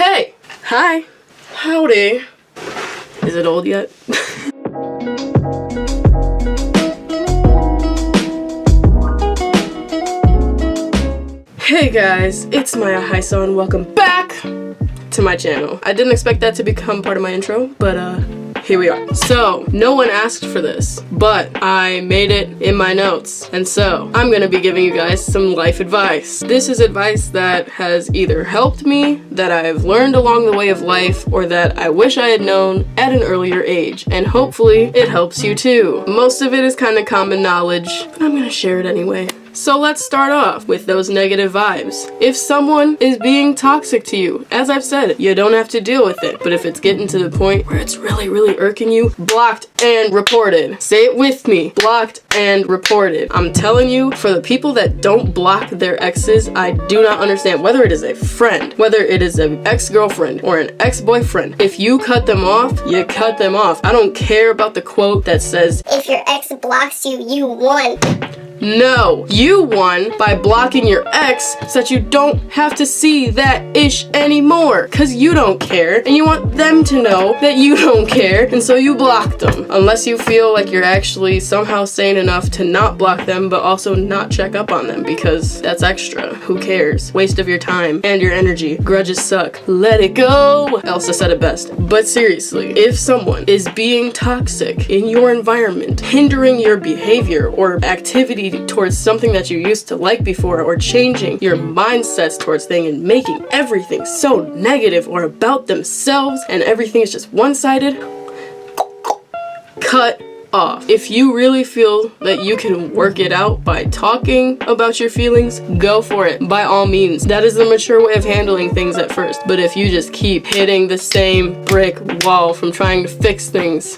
Hey! Hi! Howdy! Is it old yet? Hey guys, it's Maya Haiso and welcome back to my channel. I didn't expect that to become part of my intro, but here we are. So, no one asked for this, but I made it in my notes. And so, I'm gonna be giving you guys some life advice. This is advice that has either helped me, that I've learned along the way of life, or that I wish I had known at an earlier age. And hopefully, it helps you too. Most of it is kind of common knowledge, but I'm gonna share it anyway. So let's start off with those negative vibes. If someone is being toxic to you, as I've said, you don't have to deal with it. But if it's getting to the point where it's really irking you, blocked and reported. Say it with me. Blocked and reported. I'm telling you, for the people that don't block their exes, I do not understand. Whether it is a friend, whether it is an ex-girlfriend or an ex-boyfriend, if you cut them off, you cut them off. I don't care about the quote that says, if your ex blocks you, you won. No, you won by blocking your ex so that you don't have to see that ish anymore. Cause you don't care and you want them to know that you don't care, and so you blocked them. Unless you feel like you're actually somehow sane enough to not block them but also not check up on them, because that's extra. Who cares? Waste of your time and your energy. Grudges suck. Let it go. Elsa said it best. But seriously, if someone is being toxic in your environment, hindering your behavior or activity towards something that you used to like before, or changing your mindsets towards things and making everything so negative or about themselves and everything is just one-sided, cut off. If you really feel that you can work it out by talking about your feelings, go for it. By all means. That is the mature way of handling things at first. But if you just keep hitting the same brick wall from trying to fix things,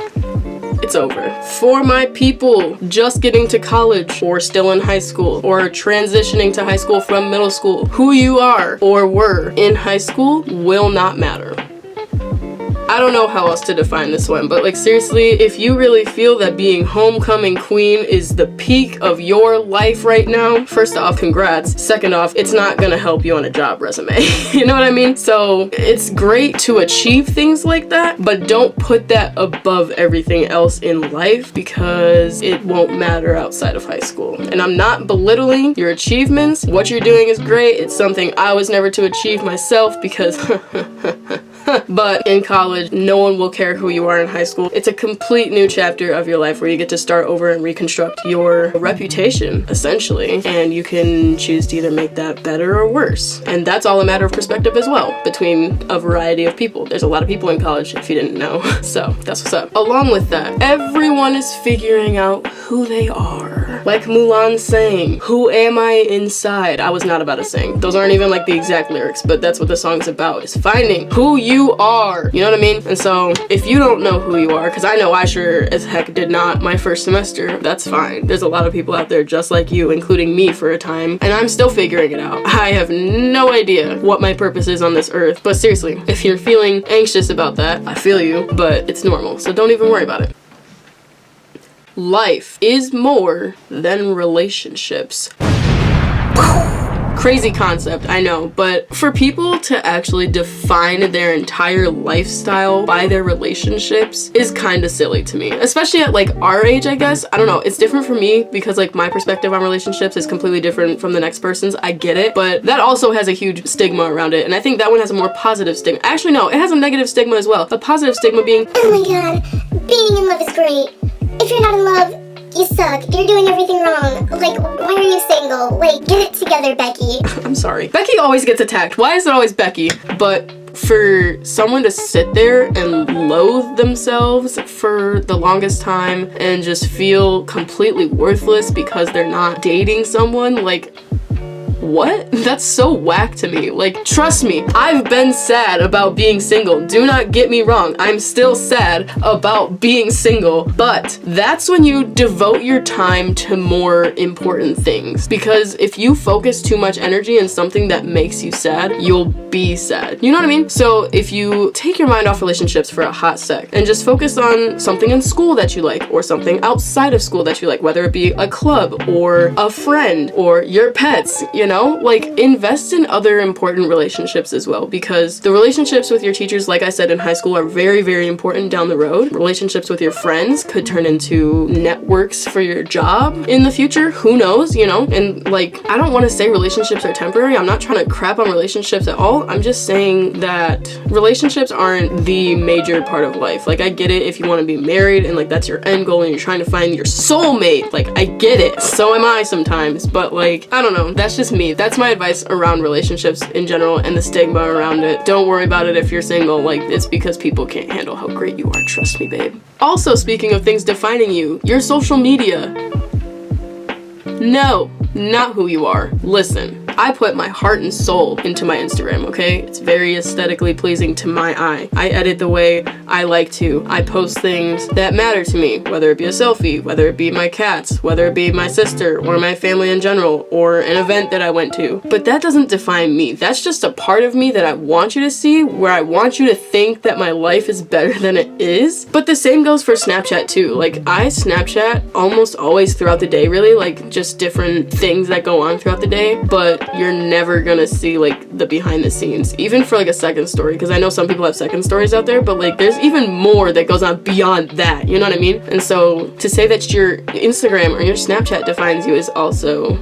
it's over. For my people just getting to college or still in high school or transitioning to high school from middle school, who you are or were in high school will not matter. I don't know how else to define this one, but like seriously, if you really feel that being homecoming queen is the peak of your life right now, first off, congrats. Second off, it's not gonna help you on a job resume. You know what I mean? So it's great to achieve things like that, but don't put that above everything else in life, because it won't matter outside of high school. And I'm not belittling your achievements. What you're doing is great. It's something I was never to achieve myself, because but in college, no one will care who you are in high school. It's a complete new chapter of your life where you get to start over and reconstruct your reputation, essentially. And you can choose to either make that better or worse. And that's all a matter of perspective as well, between a variety of people. There's a lot of people in college, if you didn't know. So that's what's up. Along with that, everyone is figuring out who they are. Like Mulan sang, "Who am I inside?" I was not about to sing. Those aren't even like the exact lyrics, but that's what the song's about, is finding who you are. You know what I mean? And so if you don't know who you are, because I know I sure as heck did not my first semester, that's fine. There's a lot of people out there just like you, including me for a time, and I'm still figuring it out. I have no idea what my purpose is on this earth. But seriously, if you're feeling anxious about that, I feel you, but it's normal, so don't even worry about it. Life is more than relationships. Crazy concept, I know, but for people to actually define their entire lifestyle by their relationships is kind of silly to me, especially at like our age, I guess. I don't know, it's different for me because like my perspective on relationships is completely different from the next person's. I get it, but that also has a huge stigma around it, and I think that one has a more positive stigma. Actually, no, it has a negative stigma as well. A positive stigma being, oh my god, being in love is great. If you're not in love, you suck. You're doing everything wrong. Like, why are you single? Like, get it together, Becky. I'm sorry. Becky always gets attacked. Why is it always Becky? But for someone to sit there and loathe themselves for the longest time and just feel completely worthless because they're not dating someone, like, what? That's so whack to me. Like, trust me, I've been sad about being single. Do not get me wrong. I'm still sad about being single, but that's when you devote your time to more important things. Because if you focus too much energy in something that makes you sad, you'll be sad. You know what I mean? So if you take your mind off relationships for a hot sec and just focus on something in school that you like, or something outside of school that you like, whether it be a club or a friend or your pets, you know, know, like invest in other important relationships as well, because the relationships with your teachers, like I said, in high school are very, very important down the road. Relationships with your friends could turn into networks for your job in the future. Who knows, you know? And like, I don't want to say relationships are temporary. I'm not trying to crap on relationships at all. I'm just saying that relationships aren't the major part of life. Like, I get it if you want to be married and like that's your end goal and you're trying to find your soulmate. Like, I get it. So am I sometimes. But like, I don't know. That's just me. That's my advice around relationships in general and the stigma around it. Don't worry about it if you're single. Like, it's because people can't handle how great you are. Trust me, babe. Also, speaking of things defining you, your social media. No, not who you are. Listen. I put my heart and soul into my Instagram, okay? It's very aesthetically pleasing to my eye. I edit the way I like to. I post things that matter to me, whether it be a selfie, whether it be my cats, whether it be my sister or my family in general, or an event that I went to. But that doesn't define me. That's just a part of me that I want you to see, where I want you to think that my life is better than it is. But the same goes for Snapchat too. Like, I Snapchat almost always throughout the day, really, like just different things that go on throughout the day, but you're never gonna see like the behind the scenes, even for like a second story, because I know some people have second stories out there, but like there's even more that goes on beyond that, you know what I mean? And so to say that your Instagram or your Snapchat defines you is also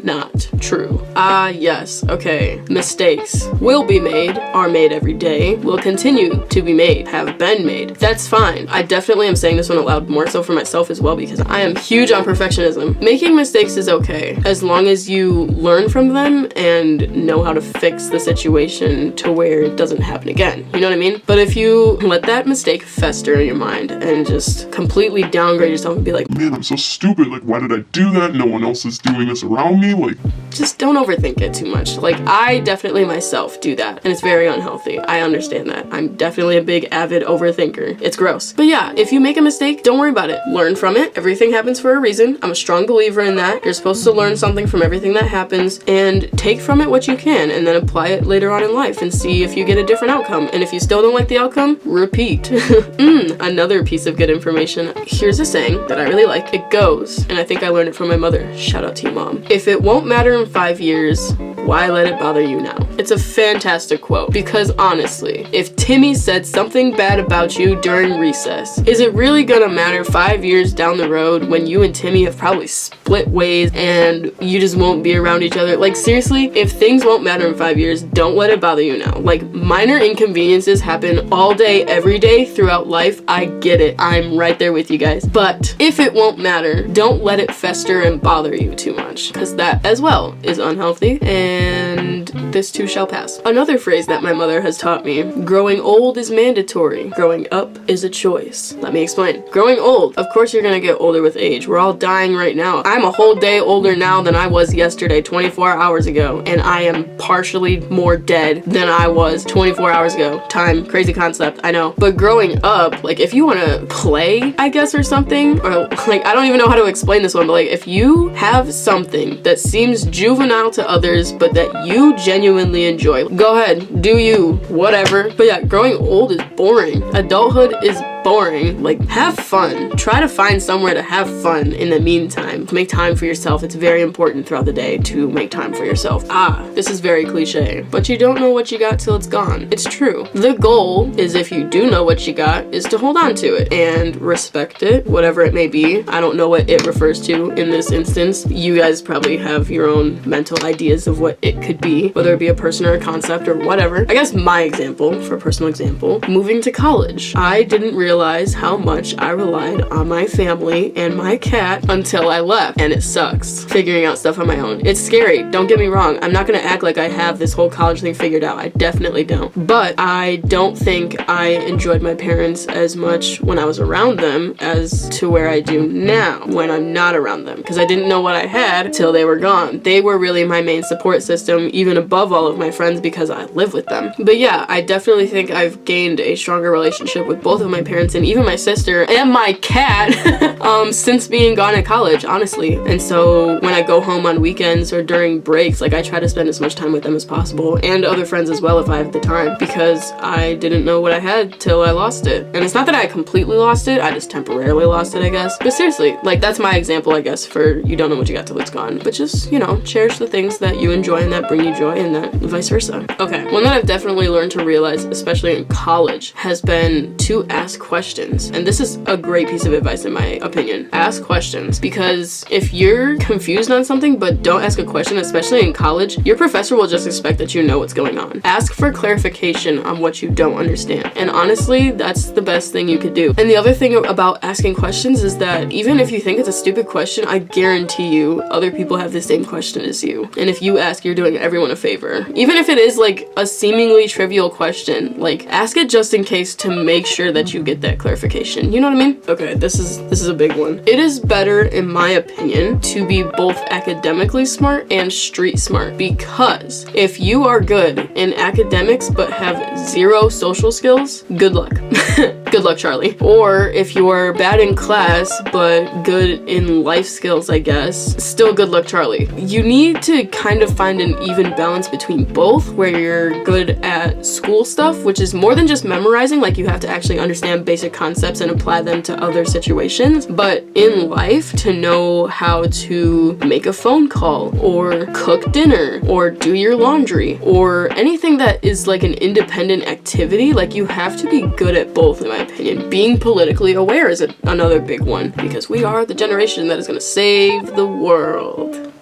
not true. Yes, okay. Mistakes will be made, are made every day, will continue to be made, have been made. That's fine. I definitely am saying this one aloud, more so for myself as well, because I am huge on perfectionism. Making mistakes is okay, as long as you learn from them and know how to fix the situation to where it doesn't happen again. You know what I mean? But if you let that mistake fester in your mind and just completely downgrade yourself and be like, man, I'm so stupid. Like, why did I do that? No one else is doing this around me. Like, just don't overthink it too much. Like, I definitely myself do that, and it's very unhealthy. I understand that. I'm definitely a big avid overthinker. It's gross. But yeah, if you make a mistake, don't worry about it. Learn from it. Everything happens for a reason. I'm a strong believer in that. You're supposed to learn something from everything that happens and take from it what you can, and then apply it later on in life and see if you get a different outcome. And if you still don't like the outcome, repeat. Another piece of good information. Here's a saying that I really like. It goes, and I think I learned it from my mother. Shout out to you, Mom. If it won't matter in 5 years, why let it bother you now? It's a fantastic quote, because honestly, if Timmy said something bad about you during recess, is it really gonna matter 5 years down the road when you and Timmy have probably split ways and you just won't be around each other? Like, seriously, if things won't matter in 5 years, don't let it bother you now. Like, minor inconveniences happen all day, every day throughout life. I get it. I'm right there with you guys. But if it won't matter, don't let it fester and bother you too much, because that as well is unhealthy, and this too shall pass. Another phrase that my mother has taught me: growing old is mandatory, growing up is a choice. Let me explain. Growing old, of course you're gonna get older with age. We're all dying right now. I'm a whole day older now than I was yesterday, 24 hours ago, and I am partially more dead than I was 24 hours ago. Time, crazy concept, I know. But growing up, like, if you want to play, I guess, or something, or like, I don't even know how to explain this one, but like, if you have something that seems juvenile to others but that you genuinely enjoy, go ahead, do you, whatever. But yeah, growing old is boring. Adulthood is boring. Like, have fun. Try to find somewhere to have fun in the meantime. Make time for yourself. It's very important throughout the day to make time for yourself. This is very cliche, but you don't know what you got till it's gone. It's true. The goal is, if you do know what you got, is to hold on to it and respect it, whatever it may be. I don't know what it refers to in this instance. You guys probably have your own mental ideas of what it could be, whether it be a person or a concept or whatever. I guess my example, for personal example, moving to college. I didn't realize how much I relied on my family and my cat until I left, and it sucks figuring out stuff on my own. It's scary, don't get me wrong. I'm not gonna act like I have this whole college thing figured out. I definitely don't. But I don't think I enjoyed my parents as much when I was around them as to where I do now when I'm not around them, because I didn't know what I had till they were gone. They were really my main support system, even above all of my friends, because I live with them. But yeah, I definitely think I've gained a stronger relationship with both of my parents parents and even my sister and my cat since being gone at college, honestly. And so when I go home on weekends or during breaks, like I try to spend as much time with them as possible, and other friends as well if I have the time, because I didn't know what I had till I lost it. And it's not that I completely lost it, I just temporarily lost it, I guess. But seriously, like that's my example, I guess, for you don't know what you got till it's gone. But just, you know, cherish the things that you enjoy and that bring you joy, and that vice versa. Okay, one that I've definitely learned to realize, especially in college, has been to ask questions. And this is a great piece of advice in my opinion. Ask questions, because if you're confused on something but don't ask a question, especially in college, your professor will just expect that you know what's going on. Ask for clarification on what you don't understand. And honestly, that's the best thing you could do. And the other thing about asking questions is that even if you think it's a stupid question, I guarantee you other people have the same question as you. And if you ask, you're doing everyone a favor. Even if it is like a seemingly trivial question, like ask it just in case to make sure that you get that clarification. You know what I mean? Okay, this is a big one. It is better, in my opinion, to be both academically smart and street smart, because if you are good in academics but have zero social skills, good luck. Good luck, Charlie. Or if you are bad in class but good in life skills, I guess, still good luck, Charlie. You need to kind of find an even balance between both, where you're good at school stuff, which is more than just memorizing, like you have to actually understand basic concepts and apply them to other situations, but in life, to know how to make a phone call or cook dinner or do your laundry or anything that is like an independent activity. Like you have to be good at both, in my opinion. Being politically aware is another big one, because we are the generation that is going to save the world.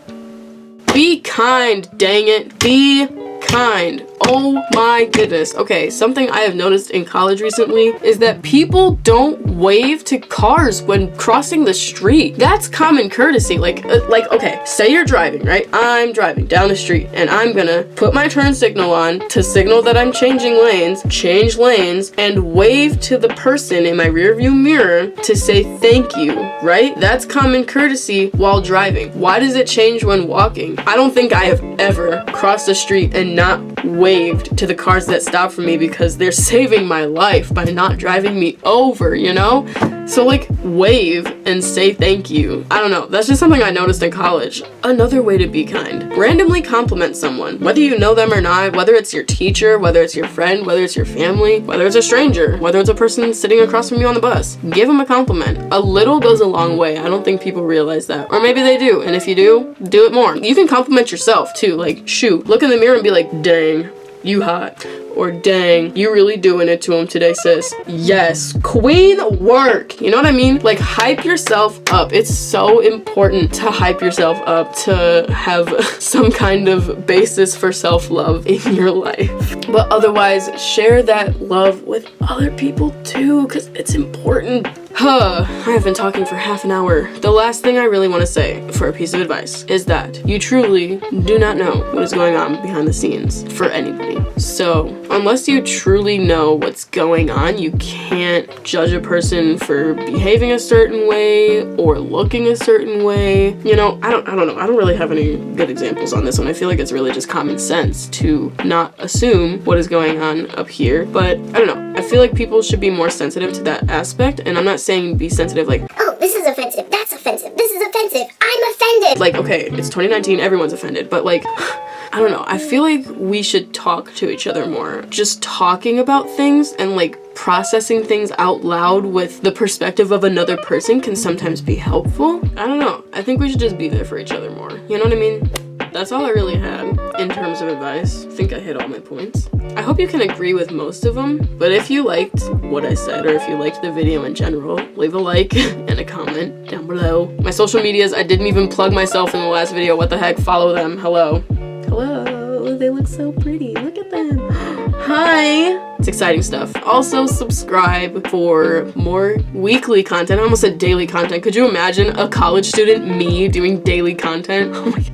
Be kind, dang it. Be kind. Oh my goodness. Okay, something I have noticed in college recently is that people don't wave to cars when crossing the street. That's common courtesy. Like okay, say you're driving, right? I'm driving down the street and I'm gonna put my turn signal on to signal that I'm changing lanes, change lanes, and wave to the person in my rearview mirror to say thank you, right? That's common courtesy while driving. Why does it change when walking? I don't think I have ever crossed the street and not waved to the cars that stop for me, because they're saving my life by not driving me over, you know? So like wave and say thank you. I don't know, that's just something I noticed in college. Another way to be kind: randomly compliment someone, whether you know them or not, whether it's your teacher, whether it's your friend, whether it's your family, whether it's a stranger, whether it's a person sitting across from you on the bus. Give them a compliment. A little goes a long way. I don't think people realize that, or maybe they do, and if you do it more. You can compliment yourself too, like shoot, look in the mirror and be like, dang, you hot. Or dang, you really doing it to him today, sis. Yes, queen work. You know what I mean? Like hype yourself up. It's so important to hype yourself up, to have some kind of basis for self-love in your life. But otherwise, share that love with other people too, because it's important. I have been talking for half an hour. The last thing I really want to say for a piece of advice is that you truly do not know what is going on behind the scenes for anybody. So unless you truly know what's going on, you can't judge a person for behaving a certain way or looking a certain way. You know, I don't know. I don't really have any good examples on this one. I feel like it's really just common sense to not assume what is going on up here. But I don't know. I feel like people should be more sensitive to that aspect. And I'm not saying be sensitive like, oh, this is offensive, that's offensive, this is offensive, I'm offended. like, okay, it's 2019, everyone's offended, but like, I don't know, I feel like we should talk to each other more. Just talking about things and like processing things out loud with the perspective of another person can sometimes be helpful. I don't know, I think we should just be there for each other more. You know what I mean? That's all I really had in terms of advice. I think I hit all my points. I hope you can agree with most of them, but if you liked what I said, or if you liked the video in general, leave a like and a comment down below. My social medias, I didn't even plug myself in the last video. What the heck? Follow them. Hello. Hello. They look so pretty. Look at them. Hi. It's exciting stuff. Also subscribe for more weekly content. I almost said daily content. Could you imagine a college student, me, doing daily content? Oh my god.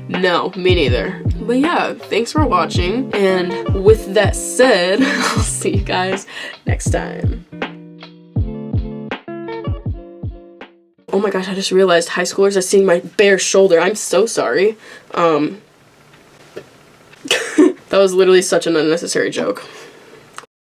No, me neither. But yeah, thanks for watching. And with that said, I'll see you guys next time. Oh my gosh, I just realized high schoolers are seeing my bare shoulder. I'm so sorry. That was literally such an unnecessary joke.